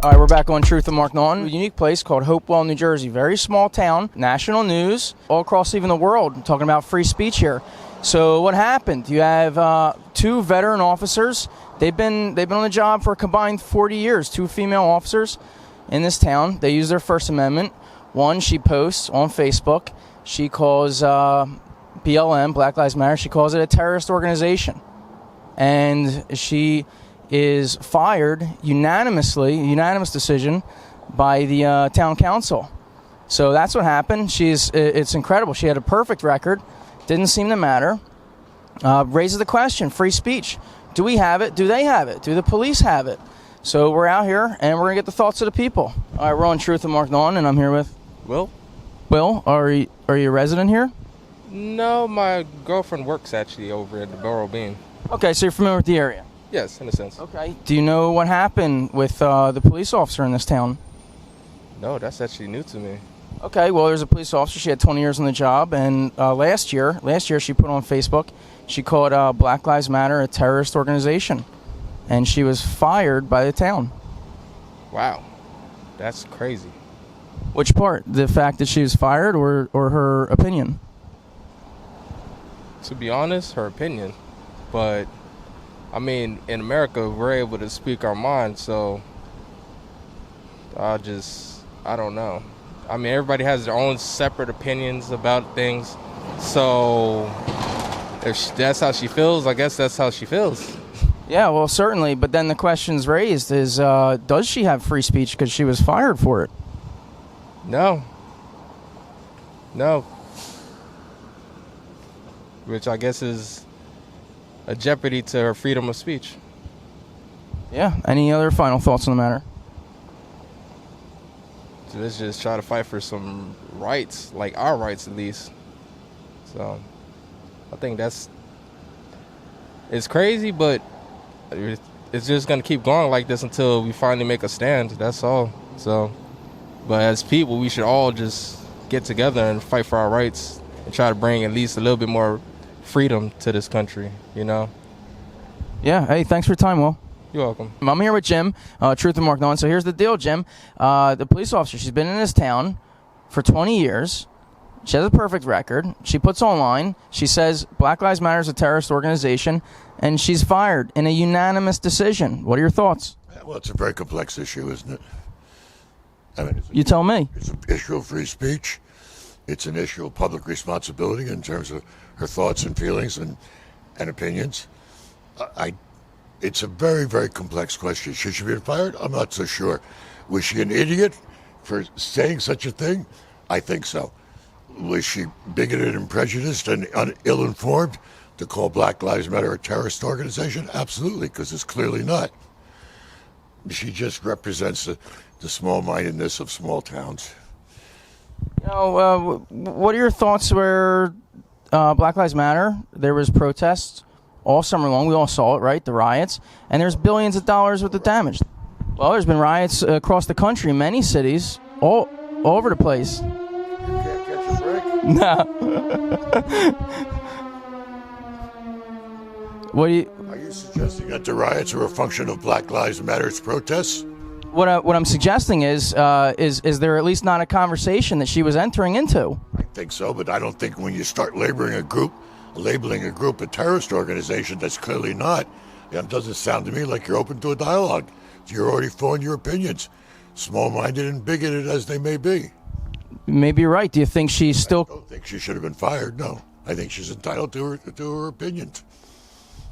All right, we're back on Truth and Mark Naughton, a unique place called Hopewell, New Jersey. Very small town, national news, all across even the world, talking about free speech here. So what happened? You have two veteran officers. They've been on the job for a combined 40 years, two female officers in this town. They use their First Amendment. One, she posts on Facebook. She calls BLM, Black Lives Matter, she calls it a terrorist organization. And she is fired unanimous decision by the town council. So that's what happened. It's incredible. She had a perfect record. Didn't seem to matter. Raises the question, free speech. Do we have it? Do they have it? Do the police have it? So we're out here, and we're going to get the thoughts of the people. All right, we're on Truth and Mark Naughton, and I'm here with... Will? Will, are you a resident here? No, my girlfriend works actually over at the Borough Bean. Okay, so you're familiar with the area? Yes, in a sense. Okay. Do you know what happened with the police officer in this town? No, that's actually new to me. Okay, well, there's a police officer. She had 20 years on the job, and last year she put on Facebook, she called Black Lives Matter a terrorist organization, and she was fired by the town. Wow, that's crazy. Which part? The fact that she was fired or her opinion? To be honest, her opinion. But, I mean, in America, we're able to speak our mind, so I don't know. I mean, everybody has their own separate opinions about things, so if that's how she feels, I guess that's how she feels. Yeah, well, certainly, but then the question's raised is, does she have free speech because she was fired for it? No. Which I guess is a jeopardy to her freedom of speech. Yeah. Any other final thoughts on the matter? So let's just try to fight for some rights, like our rights at least. So I think it's crazy, but it's just going to keep going like this until we finally make a stand. That's all. So, but as people, we should all just get together and fight for our rights and try to bring at least a little bit more freedom to this country, you know? Yeah. Hey, thanks for your time, Will. You're welcome. I'm here with Jim, Truth and Mark Naughton. So here's the deal, Jim. The police officer, she's been in this town for 20 years. She has a perfect record. She puts online, she says Black Lives Matter is a terrorist organization, and she's fired in a unanimous decision. What are your thoughts? Well, it's a very complex issue, isn't it? I mean, You tell me. It's an issue of free speech. It's an issue of public responsibility in terms of her thoughts and feelings and opinions. It's a very, very complex question. Should she be fired? I'm not so sure. Was she an idiot for saying such a thing? I think so. Was she bigoted and prejudiced and ill-informed to call Black Lives Matter a terrorist organization? Absolutely, because it's clearly not. She just represents the small-mindedness of small towns. You know, what are your thoughts where Black Lives Matter, there was protests all summer long. We all saw it, right? The riots. And there's billions of dollars worth of damage. Well, there's been riots across the country, many cities, all over the place. You can't catch a break? No. What do you... Are you suggesting that the riots are a function of Black Lives Matter's protests? What I'm suggesting is there at least not a conversation that she was entering into? I think so, but I don't think when you start labeling a group a terrorist organization that's clearly not, it doesn't sound to me like you're open to a dialogue. You're already forming your opinions, small-minded and bigoted as they may be. Maybe you're right. Do you think she's still... I don't think she should have been fired, no. I think she's entitled to her opinions.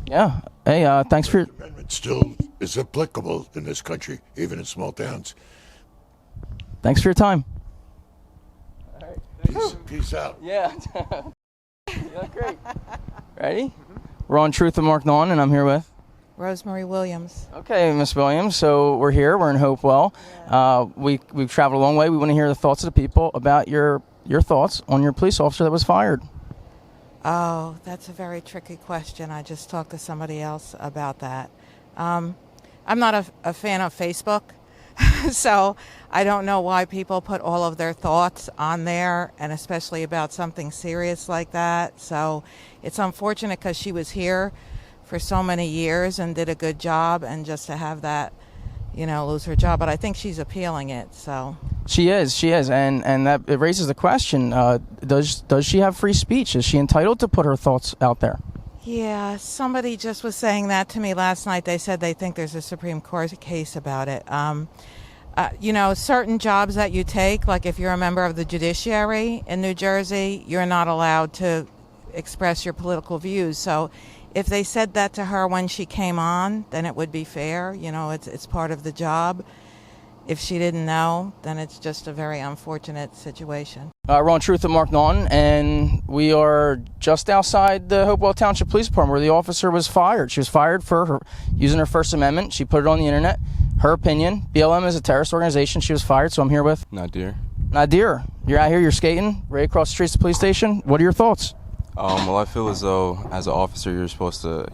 Yeah. Hey, thanks for... The amendment still is applicable in this country, even in small towns. Thanks for your time. Peace out. Yeah. Yeah, great. Ready? Mm-hmm. We're on Truth and Mark Naughton, and I'm here with... Rosemary Williams. Okay, Miss Williams. So we're here. We're in Hopewell. Yeah. We've traveled a long way. We want to hear the thoughts of the people about your thoughts on your police officer that was fired. Oh, that's a very tricky question. I just talked to somebody else about that. I'm not a fan of Facebook, so I don't know why people put all of their thoughts on there, and especially about something serious like that. So it's unfortunate because she was here for so many years and did a good job, and just to have that, lose her job. But I think she's appealing it. So She is, and that it raises the question: does she have free speech? Is she entitled to put her thoughts out there? yeah, somebody just was saying that to me last night. They said they think there's a Supreme Court case about it. Certain jobs that you take, like if you're a member of the judiciary in New Jersey, you're not allowed to express your political views. So if they said that to her when she came on, then it would be fair. It's part of the job. If she didn't know, then it's just a very unfortunate situation. We're on Truth with Mark Naughton, and we are just outside the Hopewell Township Police Department where the officer was fired. She was fired for using her First Amendment. She put it on the internet. Her opinion, BLM is a terrorist organization. She was fired, so I'm here with Nadir. Nadir. You're out here, you're skating, right across the streets of the police station. What are your thoughts? Well, I feel as though as an officer you're supposed to,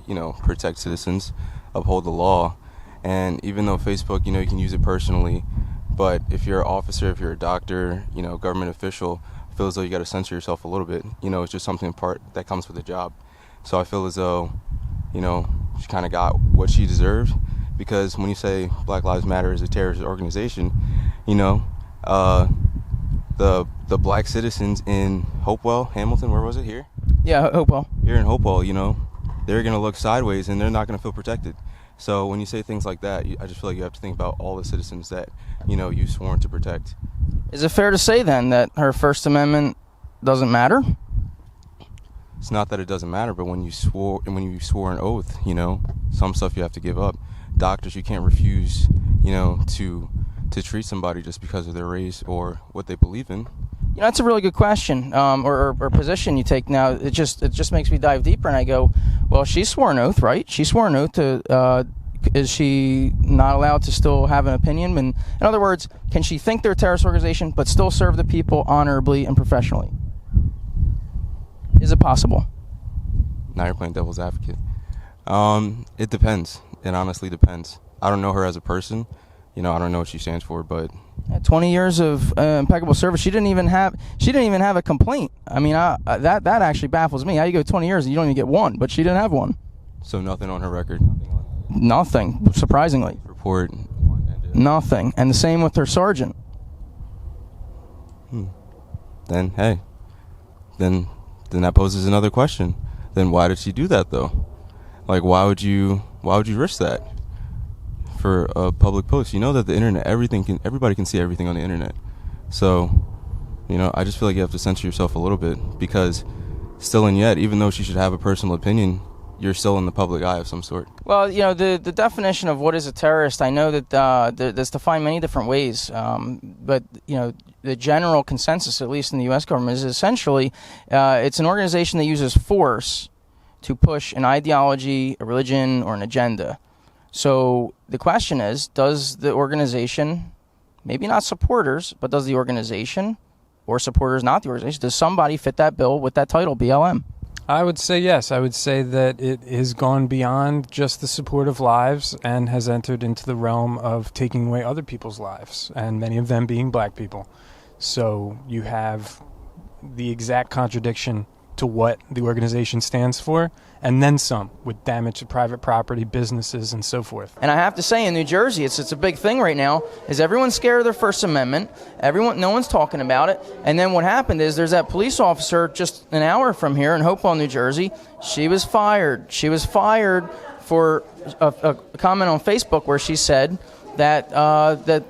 protect citizens, uphold the law. And even though Facebook, you can use it personally, but if you're an officer, if you're a doctor, government official, I feel as though you got to censor yourself a little bit. It's just something that comes with the job. So I feel as though, she kind of got what she deserved, because when you say Black Lives Matter is a terrorist organization, the black citizens in Hopewell, Hamilton, where was it, here? Yeah, Hopewell. Here in Hopewell, they're going to look sideways and they're not going to feel protected. So when you say things like that, I just feel like you have to think about all the citizens that, you've sworn to protect. Is it fair to say then that her First Amendment doesn't matter? It's not that it doesn't matter, but when you swore an oath, some stuff you have to give up. Doctors, you can't refuse, to treat somebody just because of their race or what they believe in. That's a really good question, or position you take. Now, it just makes me dive deeper, and I go, well, she swore an oath, right? She swore an oath to. Is she not allowed to still have an opinion? And in other words, can she think they're a terrorist organization but still serve the people honorably and professionally? Is it possible? Now you're playing devil's advocate. It depends. It honestly depends. I don't know her as a person. I don't know what she stands for, but 20 years of impeccable service. She didn't even have a complaint. I mean, that actually baffles me. How you go 20 years and you don't even get one? But she didn't have one. So nothing on her record. Nothing, surprisingly. Report. Nothing, and the same with her sergeant. Then hey, then that poses another question. Then why did she do that though? Like, why would you risk that for a public post? You know that the internet, everybody can see everything on the internet. So, I just feel like you have to censor yourself a little bit, because still and yet, even though she should have a personal opinion, you're still in the public eye of some sort. Well, the definition of what is a terrorist, I know that that's defined many different ways, but the general consensus, at least in the U.S. government, is essentially it's an organization that uses force to push an ideology, a religion, or an agenda. So the question is, does the organization, maybe not supporters, but does the organization, or supporters not the organization, does somebody fit that bill with that title, BLM? I would say yes. I would say that it has gone beyond just the support of lives and has entered into the realm of taking away other people's lives, and many of them being black people. So you have the exact contradiction to what the organization stands for, and then some, with damage to private property, businesses, and so forth. And I have to say, in New Jersey, it's a big thing right now, is everyone's scared of their First Amendment. No one's talking about it. And then what happened is there's that police officer just an hour from here in Hopewell, New Jersey. She was fired. She was fired for a comment on Facebook where she said that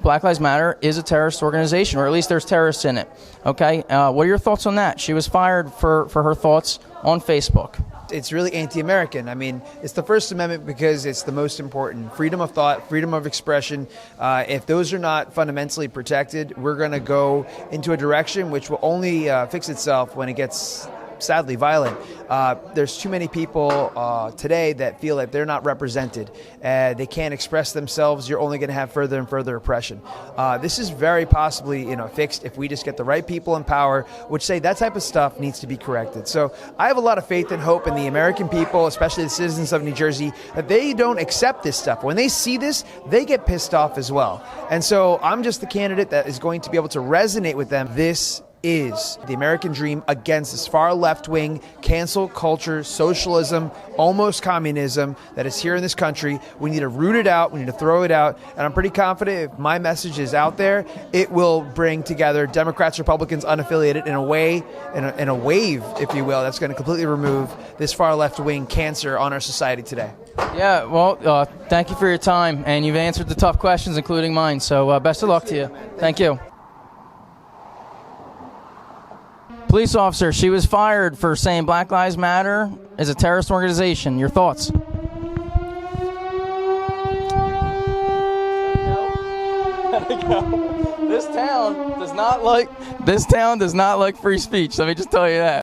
Black Lives Matter is a terrorist organization, or at least there's terrorists in it. Okay, what are your thoughts on that? She was fired for her thoughts on Facebook. It's really anti-American. I mean, it's the First Amendment because it's the most important. Freedom of thought, freedom of expression. If those are not fundamentally protected, we're going to go into a direction which will only fix itself when it gets sadly violent. There's too many people today that feel that they're not represented. They can't express themselves. You're only going to have further and further oppression. This is very possibly fixed if we just get the right people in power, which say that type of stuff needs to be corrected. So I have a lot of faith and hope in the American people, especially the citizens of New Jersey, that they don't accept this stuff. When they see this, they get pissed off as well. And so I'm just the candidate that is going to be able to resonate with them. This is the American dream against this far left-wing cancel culture, socialism, almost communism that is here in this country. We need to root it out. We need to throw it out. And I'm pretty confident if my message is out there, it will bring together Democrats, Republicans, unaffiliated in a way, in a wave, if you will, that's going to completely remove this far left-wing cancer on our society today. Yeah, well, thank you for your time, and you've answered the tough questions, including mine. So best of luck to you. Thank you. Police officer, she was fired for saying Black Lives Matter is a terrorist organization. Your thoughts? This town does not like free speech. Let me just tell you that.